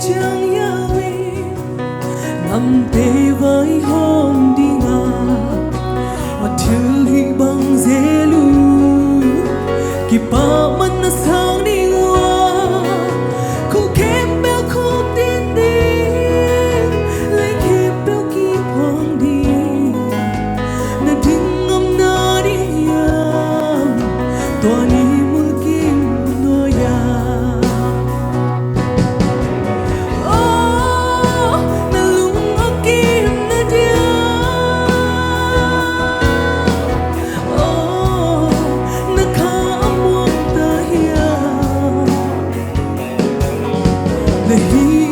chẳng yawi nằm tê với hôm đi ngà mà thiếu hi bằng dễ lu kịp ba mắt nó sáng đi qua không kém béo không tin đi lấy kịp béo kịp hoang đi na đừng ngâm na đi yam toàn đi mưa kim nôi ya na lung ở kim na dia na khá muôn ta hiya na hi